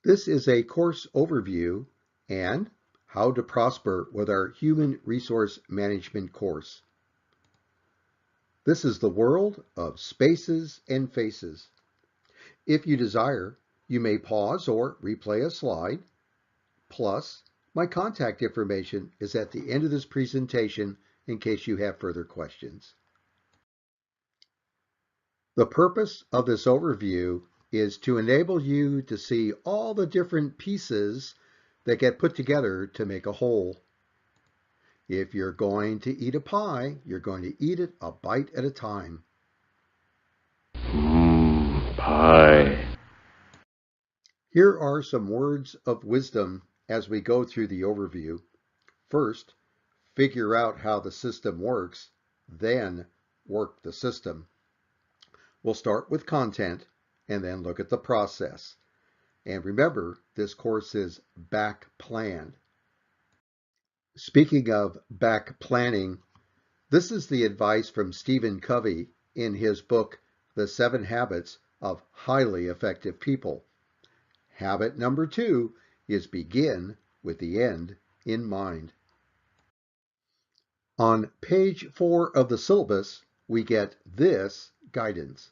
This is a course overview and how to prosper with our Human Resource Management course. This is the world of spaces and faces. If you desire, you may pause or replay a slide. Plus, my contact information is at the end of this presentation in case you have further questions. The purpose of this overview is to enable you to see all the different pieces that get put together to make a whole. If you're going to eat a pie, you're going to eat it a bite at a time. Pie. Here are some words of wisdom as we go through the overview. First, figure out how the system works, then work the system. We'll start with content and then look at the process. And remember, this course is back planned. Speaking of back planning, this is the advice from Stephen Covey in his book, The 7 Habits of Highly Effective People. Habit number 2 is begin with the end in mind. On page 4 of the syllabus, we get this guidance.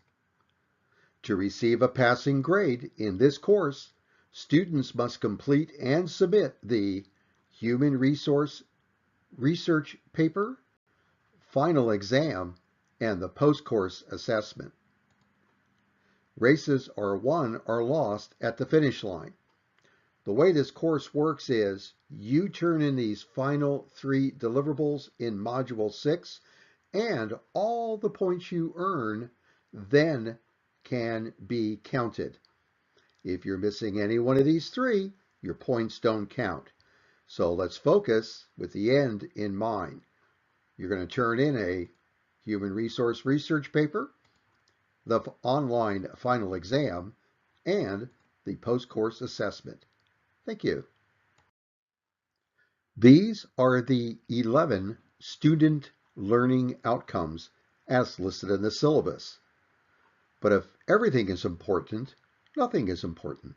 To receive a passing grade in this course, students must complete and submit the Human Resource Research Paper, Final Exam, and the Post-Course Assessment. Races are won or lost at the finish line. The way this course works is you turn in these final 3 deliverables in Module 6, and all the points you earn then can be counted. If you're missing any one of these 3, your points don't count. So let's focus with the end in mind. You're going to turn in a Human Resource Research Paper, the online final exam, and the post-course assessment. Thank you. These are the 11 student learning outcomes as listed in the syllabus. But if everything is important, nothing is important.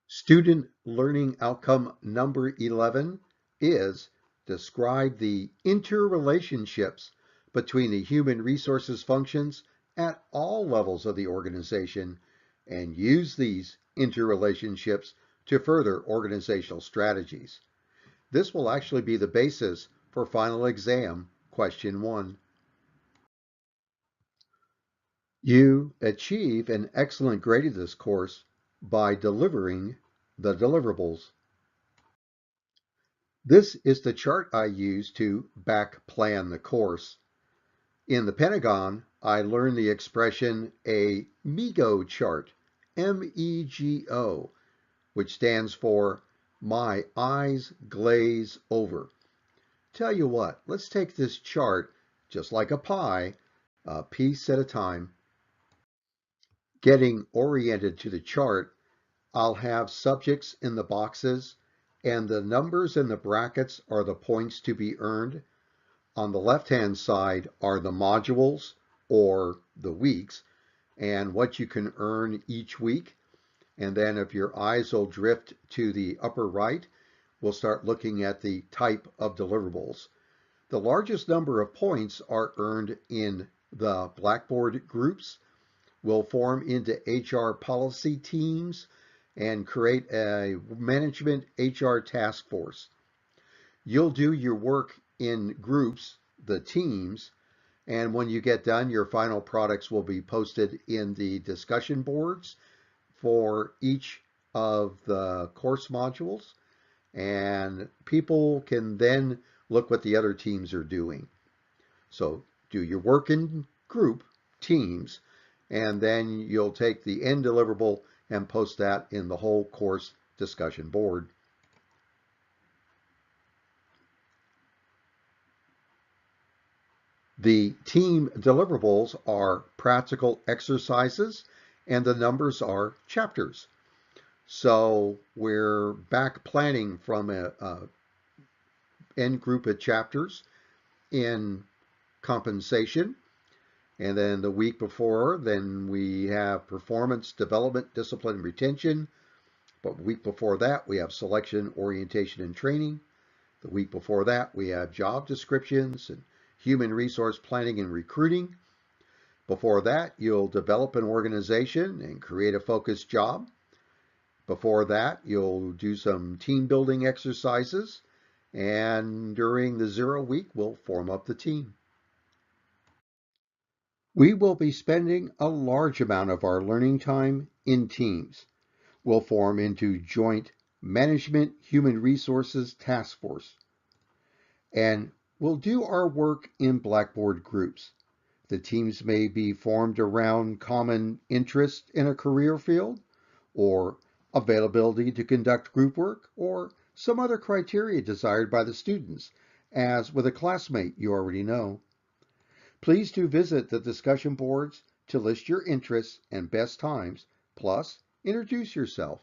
Student learning outcome number 11 is describe the interrelationships between the human resources functions at all levels of the organization and use these interrelationships to further organizational strategies. This will actually be the basis for final exam question 1. You achieve an excellent grade of this course by delivering the deliverables. This is the chart I use to back plan the course. In the Pentagon, I learned the expression a MEGO chart, M-E-G-O, which stands for my eyes glaze over. Tell you what, let's take this chart just like a pie, a piece at a time. Getting oriented to the chart, I'll have subjects in the boxes, and the numbers in the brackets are the points to be earned. On the left-hand side are the modules, or the weeks, and what you can earn each week. And then if your eyes will drift to the upper right, we'll start looking at the type of deliverables. The largest number of points are earned in the Blackboard groups. We'll form into HR policy teams and create a management HR task force. You'll do your work in groups, the teams, and when you get done, your final products will be posted in the discussion boards for each of the course modules, and people can then look what the other teams are doing. So do your work in group, teams, and then you'll take the end deliverable and post that in the whole course discussion board. The team deliverables are practical exercises, and the numbers are chapters. So we're back planning from a end group of chapters in compensation. And then the week before, then we have performance, development, discipline, and retention. But the week before that, we have selection, orientation, and training. The week before that, we have job descriptions and human resource planning and recruiting. Before that, you'll develop an organization and create a focused job. Before that, you'll do some team building exercises. And during the 0 week, we'll form up the team. We will be spending a large amount of our learning time in teams. We'll form into joint management human resources task force. And we'll do our work in Blackboard groups. The teams may be formed around common interest in a career field, or availability to conduct group work, or some other criteria desired by the students, as with a classmate you already know. Please do visit the discussion boards to list your interests and best times, plus introduce yourself.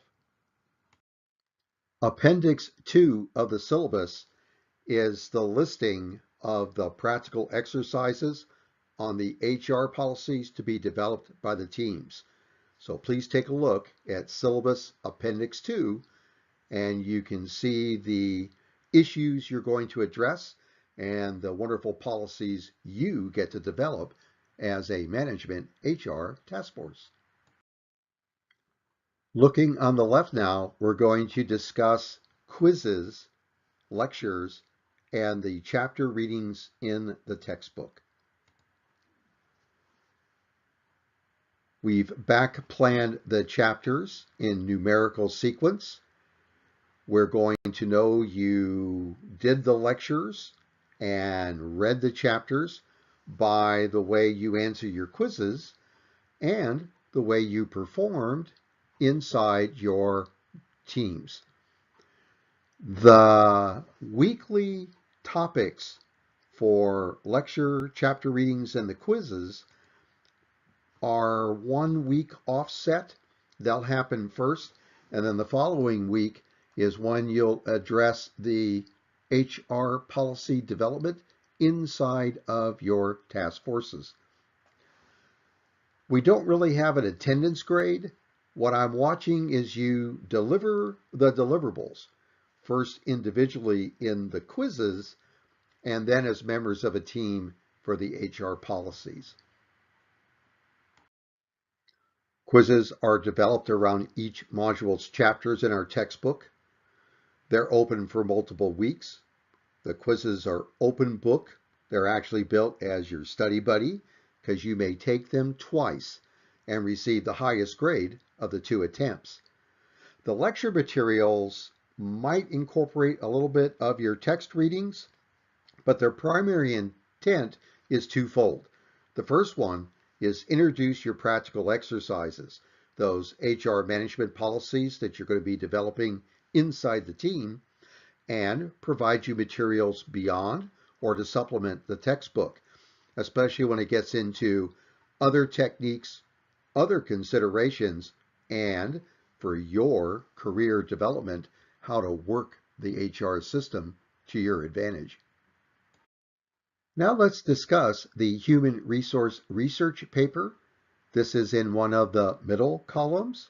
Appendix 2 of the syllabus is the listing of the practical exercises on the HR policies to be developed by the teams. So please take a look at Syllabus Appendix 2 and you can see the issues you're going to address and the wonderful policies you get to develop as a management HR task force. Looking on the left now, we're going to discuss quizzes, lectures, and the chapter readings in the textbook. We've back planned the chapters in numerical sequence. We're going to know you did the lectures and read the chapters by the way you answer your quizzes and the way you performed inside your teams. The weekly topics for lecture, chapter readings, and the quizzes are 1 week offset. They'll happen first, and then the following week is when you'll address the HR policy development inside of your task forces. We don't really have an attendance grade. What I'm watching is you deliver the deliverables, first individually in the quizzes, and then as members of a team for the HR policies. Quizzes are developed around each module's chapters in our textbook. They're open for multiple weeks. The quizzes are open book. They're actually built as your study buddy because you may take them twice and receive the highest grade of the 2 attempts. The lecture materials might incorporate a little bit of your text readings, but their primary intent is twofold. The first one is introduce your practical exercises, those HR management policies that you're going to be developing inside the team, and provide you materials beyond or to supplement the textbook, especially when it gets into other techniques, other considerations, and for your career development, how to work the HR system to your advantage. Now let's discuss the human resource research paper. This is in one of the middle columns.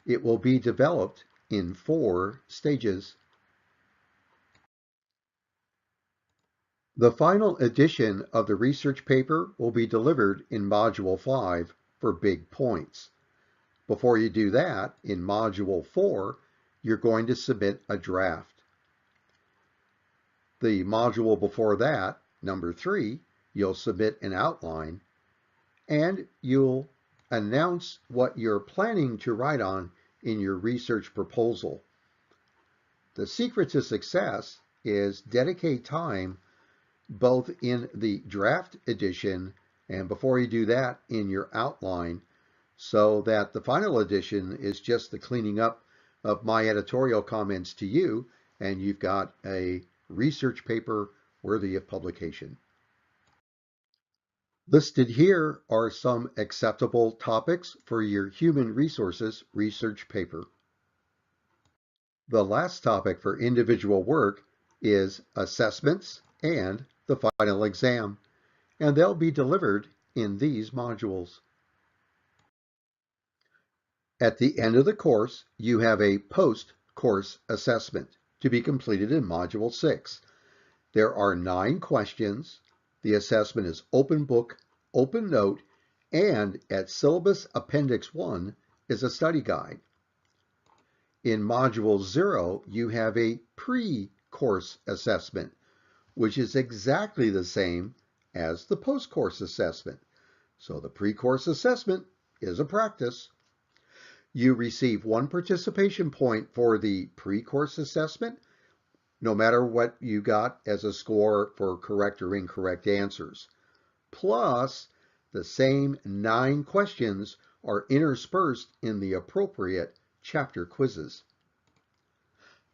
It will be developed in 4 stages. The final edition of the research paper will be delivered in Module 5 for big points. Before you do that, in Module 4, you're going to submit a draft. The module before that, number 3, you'll submit an outline and you'll announce what you're planning to write on in your research proposal. The secret to success is dedicate time both in the draft edition and before you do that in your outline so that the final edition is just the cleaning up of my editorial comments to you and you've got a research paper worthy of publication. Listed here are some acceptable topics for your human resources research paper. The last topic for individual work is assessments and the final exam, and they'll be delivered in these modules. At the end of the course, you have a post-course assessment to be completed in Module 6. There are 9 questions. The assessment is open book, open note, and at Syllabus Appendix 1 is a study guide. In Module 0, you have a pre-course assessment, which is exactly the same as the post-course assessment. So the pre-course assessment is a practice. You receive 1 participation point for the pre-course assessment, no matter what you got as a score for correct or incorrect answers. Plus, the same 9 questions are interspersed in the appropriate chapter quizzes.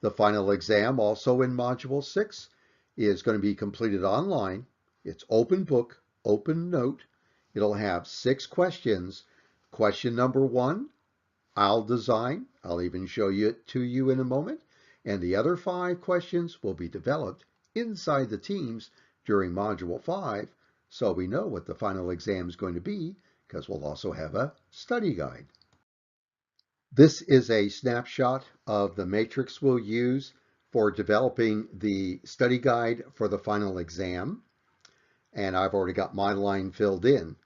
The final exam, also in Module 6, is going to be completed online. It's open book, open note. It'll have 6 questions. Question number 1, I'll design. I'll even show it to you in a moment. And the other 5 questions will be developed inside the teams during Module 5, so we know what the final exam is going to be, because we'll also have a study guide. This is a snapshot of the matrix we'll use for developing the study guide for the final exam. And I've already got my line filled in.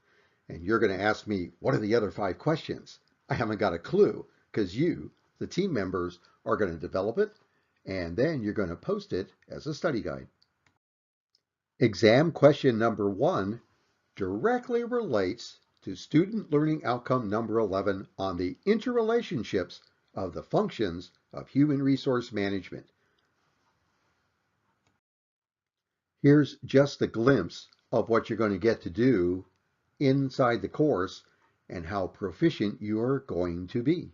And you're going to ask me, what are the other 5 questions? I haven't got a clue, because you, the team members, are going to develop it, and then you're going to post it as a study guide. Exam question number 1 directly relates to student learning outcome number 11 on the interrelationships of the functions of human resource management. Here's just a glimpse of what you're going to get to do inside the course and how proficient you're going to be.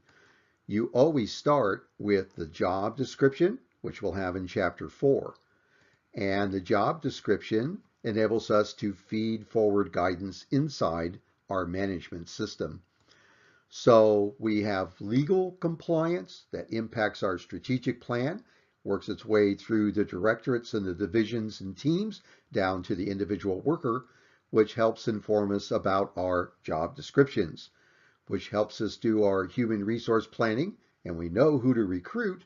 You always start with the job description, which we'll have in Chapter 4. And the job description enables us to feed forward guidance inside our management system. So we have legal compliance that impacts our strategic plan, works its way through the directorates and the divisions and teams down to the individual worker, which helps inform us about our job descriptions, which helps us do our human resource planning, and we know who to recruit,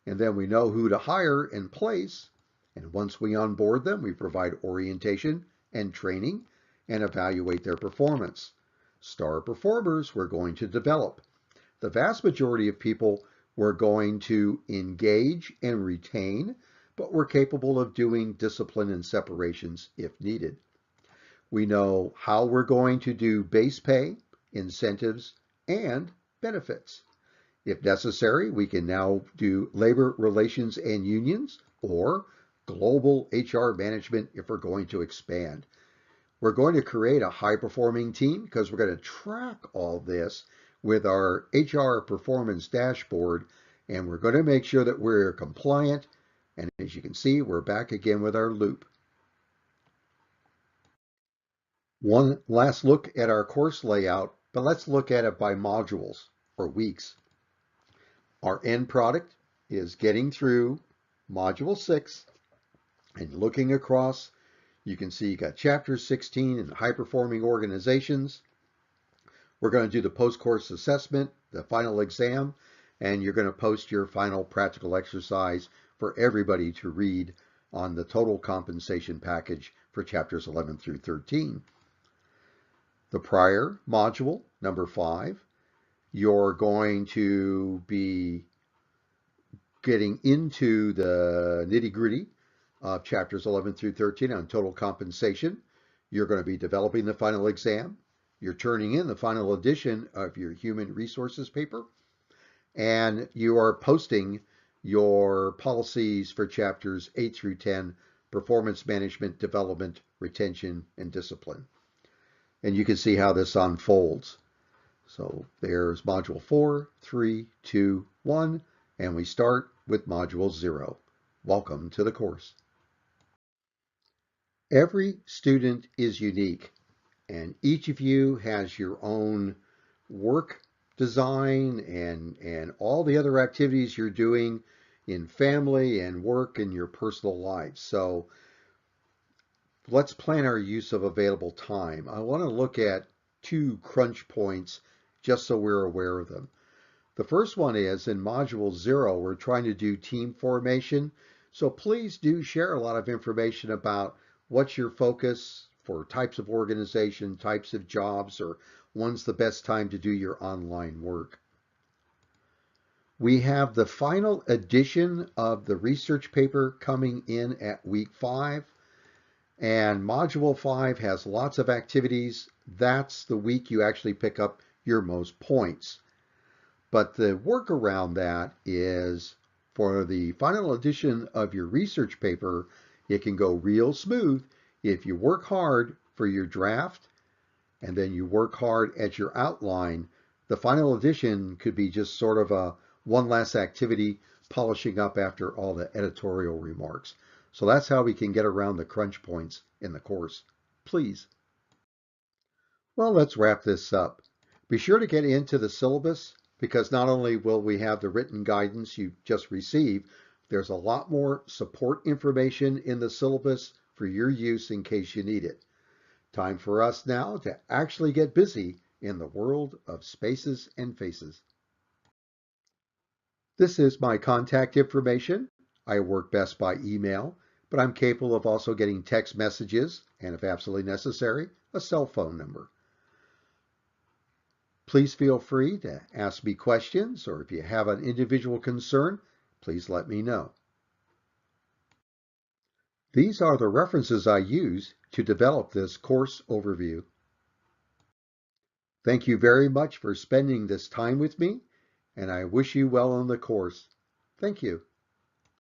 and then we know who to hire and place. And once we onboard them, we provide orientation and training and evaluate their performance. Star performers we're going to develop. The vast majority of people we're going to engage and retain, but we're capable of doing discipline and separations if needed. We know how we're going to do base pay, incentives, and benefits. If necessary, we can now do labor relations and unions or global HR management if we're going to expand. We're going to create a high-performing team because we're going to track all this with our HR performance dashboard, and we're going to make sure that we're compliant. And as you can see, we're back again with our loop. One last look at our course layout, but let's look at it by modules or weeks. Our end product is getting through Module 6 and looking across. You can see you got Chapter 16 in high-performing organizations. We're going to do the post-course assessment, the final exam, and you're going to post your final practical exercise for everybody to read on the total compensation package for Chapters 11 through 13. The prior module, number 5, you're going to be getting into the nitty-gritty of Chapters 11 through 13 on total compensation. You're going to be developing the final exam. You're turning in the final edition of your human resources paper. And you are posting your policies for Chapters 8 through 10, performance management, development, retention, and discipline. And you can see how this unfolds. So there's Module 4, 3, 2, 1, and we start with Module 0. Welcome to the course. Every student is unique, and each of you has your own work design and all the other activities you're doing in family and work and your personal lives. So Let's plan our use of available time. I want to look at 2 crunch points just so we're aware of them. The first one is in Module 0, we're trying to do team formation. So please do share a lot of information about what's your focus for types of organization, types of jobs, or when's the best time to do your online work. We have the final edition of the research paper coming in at week 5. And Module 5 has lots of activities. That's the week you actually pick up your most points. But the work around that is for the final edition of your research paper, it can go real smooth if you work hard for your draft and then you work hard at your outline. The final edition could be just sort of a one last activity, polishing up after all the editorial remarks. So that's how we can get around the crunch points in the course. Please. Well, let's wrap this up. Be sure to get into the syllabus because not only will we have the written guidance you just received, there's a lot more support information in the syllabus for your use in case you need it. Time for us now to actually get busy in the world of spaces and faces. This is my contact information. I work best by email, but I'm capable of also getting text messages and, if absolutely necessary, a cell phone number. Please feel free to ask me questions, or if you have an individual concern, please let me know. These are the references I use to develop this course overview. Thank you very much for spending this time with me, and I wish you well on the course. Thank you.